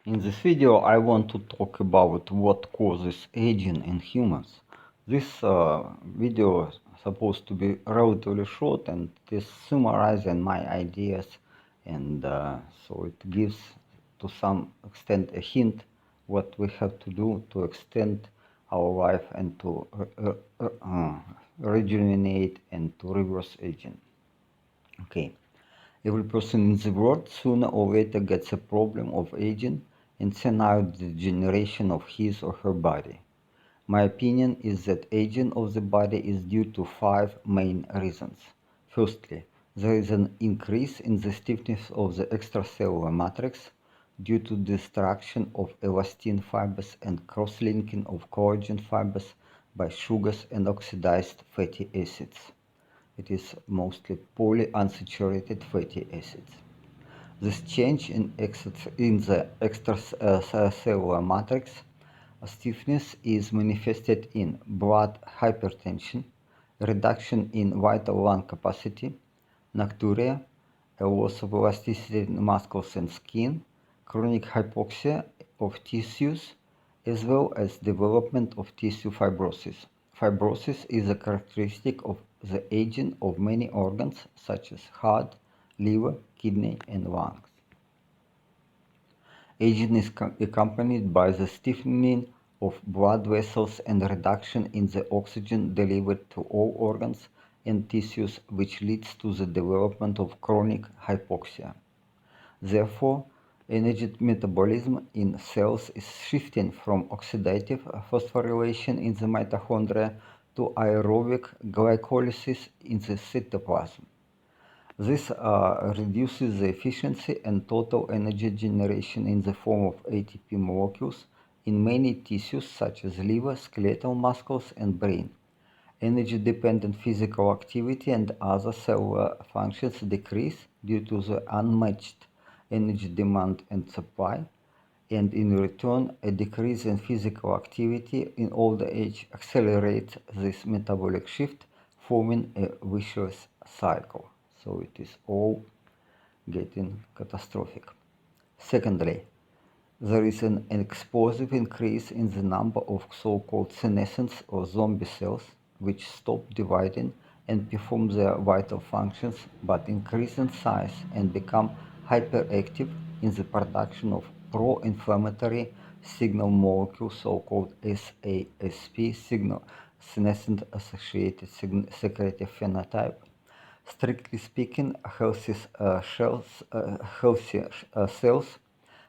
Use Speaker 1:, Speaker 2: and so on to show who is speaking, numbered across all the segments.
Speaker 1: In this video, I want to talk about what causes aging in humans. This video is supposed to be relatively short and it is summarizing my ideas, and so it gives to some extent a hint what we have to do to extend our life and to rejuvenate and to reverse aging. Okay. Every person in the world sooner or later gets a problem of aging and senile degeneration of his or her body. My opinion is that aging of the body is due to 5 main reasons. Firstly, there is an increase in the stiffness of the extracellular matrix due to destruction of elastin fibers and cross-linking of collagen fibers by sugars and oxidized fatty acids. It is mostly polyunsaturated fatty acids. This change in the extracellular matrix stiffness is manifested in blood hypertension, reduction in vital lung capacity, nocturia, a loss of elasticity in muscles and skin, chronic hypoxia of tissues, as well as development of tissue fibrosis. Fibrosis is a characteristic of the aging of many organs such as heart, liver, kidney, and lungs. Aging is accompanied by the stiffening of blood vessels and reduction in the oxygen delivered to all organs and tissues, which leads to the development of chronic hypoxia. Therefore, energy metabolism in cells is shifting from oxidative phosphorylation in the mitochondria to aerobic glycolysis in the cytoplasm. This reduces the efficiency and total energy generation in the form of ATP molecules in many tissues such as liver, skeletal muscles, and brain. Energy-dependent physical activity and other cellular functions decrease due to the unmatched energy demand and supply, and in return, a decrease in physical activity in older age accelerates this metabolic shift, forming a vicious cycle. So it is all getting catastrophic. Secondly, there is an explosive increase in the number of so-called senescent or zombie cells, which stop dividing and perform their vital functions, but increase in size and become hyperactive in the production of pro-inflammatory signal molecules, so-called SASP signal, senescent associated secretive phenotype. Strictly speaking, healthy cells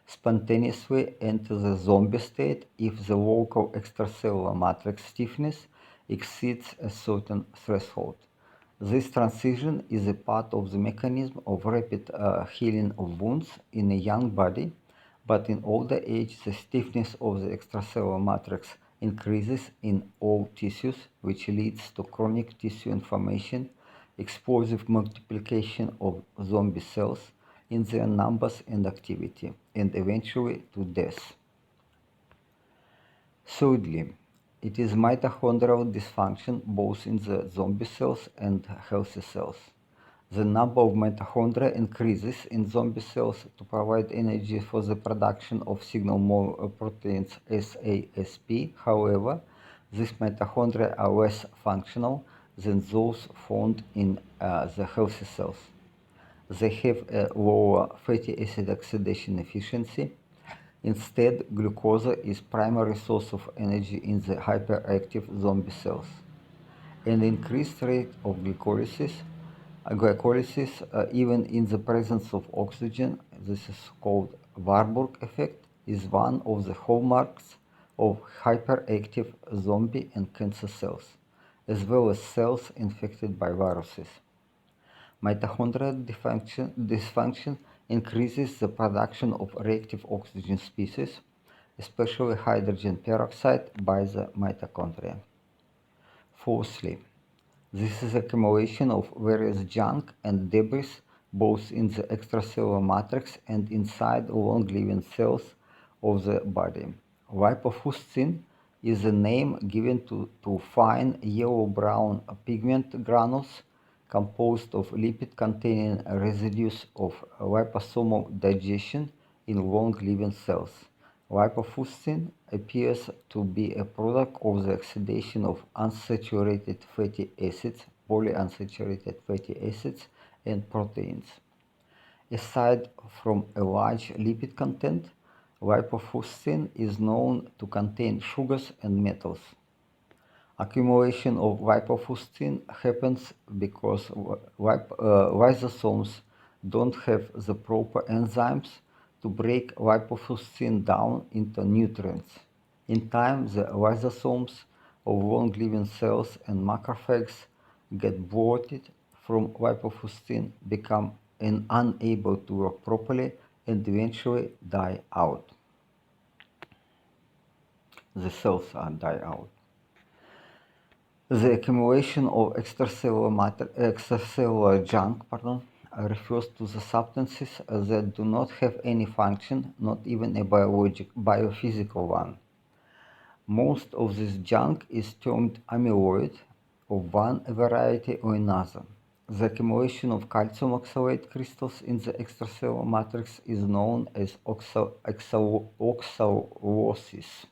Speaker 1: spontaneously enter the zombie state if the local extracellular matrix stiffness exceeds a certain threshold. This transition is a part of the mechanism of rapid healing of wounds in a young body, but in older age the stiffness of the extracellular matrix increases in all tissues, which leads to chronic tissue inflammation, explosive multiplication of zombie cells in their numbers and activity, and eventually to death. Thirdly, it is mitochondrial dysfunction both in the zombie cells and healthy cells. The number of mitochondria increases in zombie cells to provide energy for the production of signal proteins SASP. However, these mitochondria are less functional than those found in the healthy cells. They have a lower fatty acid oxidation efficiency. Instead, glucose is primary source of energy in the hyperactive zombie cells. An increased rate of glycolysis, even in the presence of oxygen, this is called Warburg effect, is one of the hallmarks of hyperactive zombie and cancer cells, as well as cells infected by viruses. Mitochondrial dysfunction increases the production of reactive oxygen species, especially hydrogen peroxide, by the mitochondria. Fourthly, this is accumulation of various junk and debris both in the extracellular matrix and inside long-living cells of the body. Lipofuscin is a name given to fine yellow-brown pigment granules composed of lipid-containing residues of liposomal digestion in long-living cells. Lipofuscin appears to be a product of the oxidation of unsaturated fatty acids, polyunsaturated fatty acids, and proteins. Aside from a large lipid content, lipofuscin is known to contain sugars and metals. Accumulation of lipofuscin happens because lysosomes don't have the proper enzymes to break lipofuscin down into nutrients. In time, the lysosomes of long-living cells and macrophages get bloated from lipofuscin, become unable to work properly, and eventually die out. The cells die out. The accumulation of extracellular junk refers to the substances that do not have any function, not even a biophysical one. Most of this junk is termed amyloid of one variety or another. The accumulation of calcium oxalate crystals in the extracellular matrix is known as oxalosis.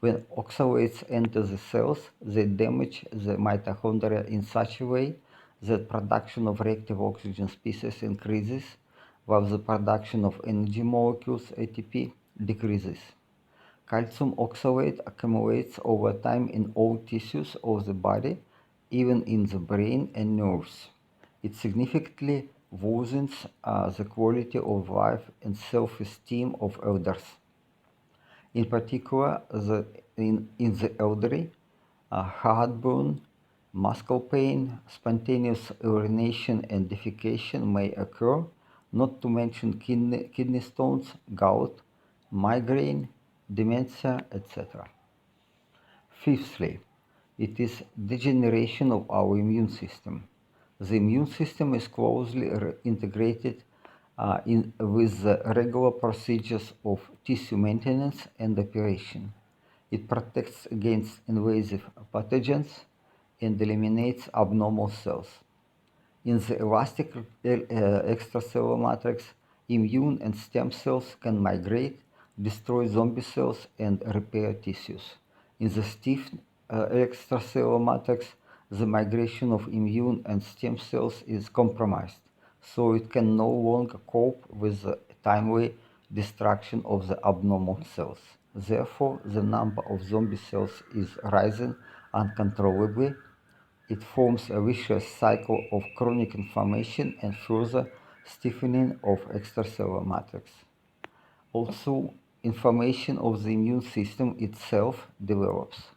Speaker 1: When oxalates enter the cells, they damage the mitochondria in such a way that production of reactive oxygen species increases, while the production of energy molecules, ATP, decreases. Calcium oxalate accumulates over time in all tissues of the body, even in the brain and nerves. It significantly worsens the quality of life and self-esteem of elders. In particular, in the elderly, heartburn, muscle pain, spontaneous urination and defecation may occur, not to mention kidney stones, gout, migraine, dementia, etc. Fifthly, it is degeneration of our immune system. The immune system is closely integrated with the regular procedures of tissue maintenance and operation. It protects against invasive pathogens and eliminates abnormal cells. In the elastic extracellular matrix, immune and stem cells can migrate, destroy zombie cells, and repair tissues. In the stiff extracellular matrix, the migration of immune and stem cells is compromised, so it can no longer cope with the timely destruction of the abnormal cells. Therefore, the number of zombie cells is rising uncontrollably. It forms a vicious cycle of chronic inflammation and further stiffening of extracellular matrix. Also, inflammation of the immune system itself develops.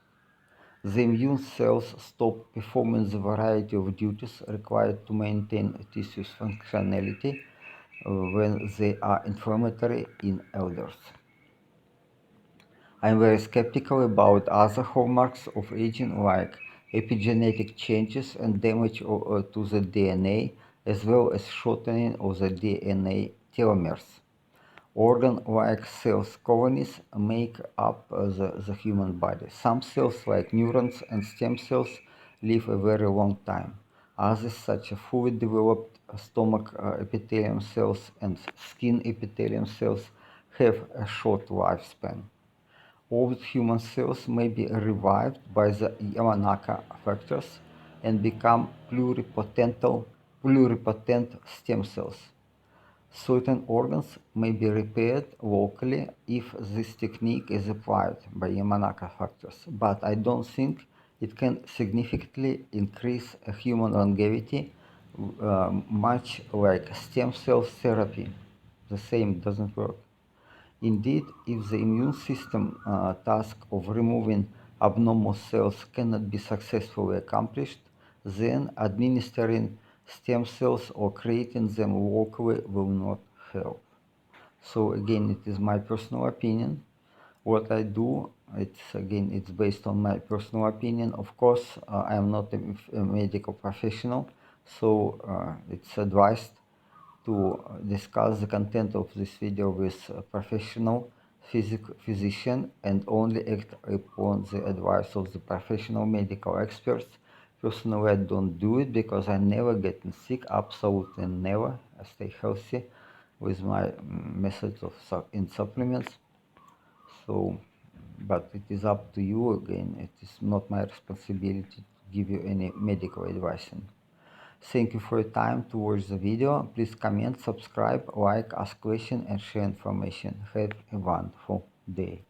Speaker 1: The immune cells stop performing the variety of duties required to maintain a tissue's functionality when they are inflammatory in elders. I am very skeptical about other hallmarks of aging like epigenetic changes and damage to the DNA, as well as shortening of the DNA telomeres. Organ-like cells colonies make up the human body. Some cells, like neurons and stem cells, live a very long time. Others, such as fully developed stomach epithelium cells and skin epithelium cells, have a short lifespan. Old human cells may be revived by the Yamanaka factors and become pluripotent stem cells. Certain organs may be repaired locally if this technique is applied by Yamanaka factors, but I don't think it can significantly increase human longevity, much like stem cell therapy. The same doesn't work. Indeed, if the immune system task of removing abnormal cells cannot be successfully accomplished, then administering stem cells or creating them locally will not help. So again, it is my personal opinion. What I do, it's based on my personal opinion. Of course, I am not a medical professional, so it's advised to discuss the content of this video with a professional physician and only act upon the advice of the professional medical experts. Personally, I don't do it because I never get sick, absolutely never. I stay healthy with my methods of in supplements. So, but it is up to you again. It is not my responsibility to give you any medical advice. Thank you for your time to watch the video. Please comment, subscribe, like, ask questions, and share information. Have a wonderful day.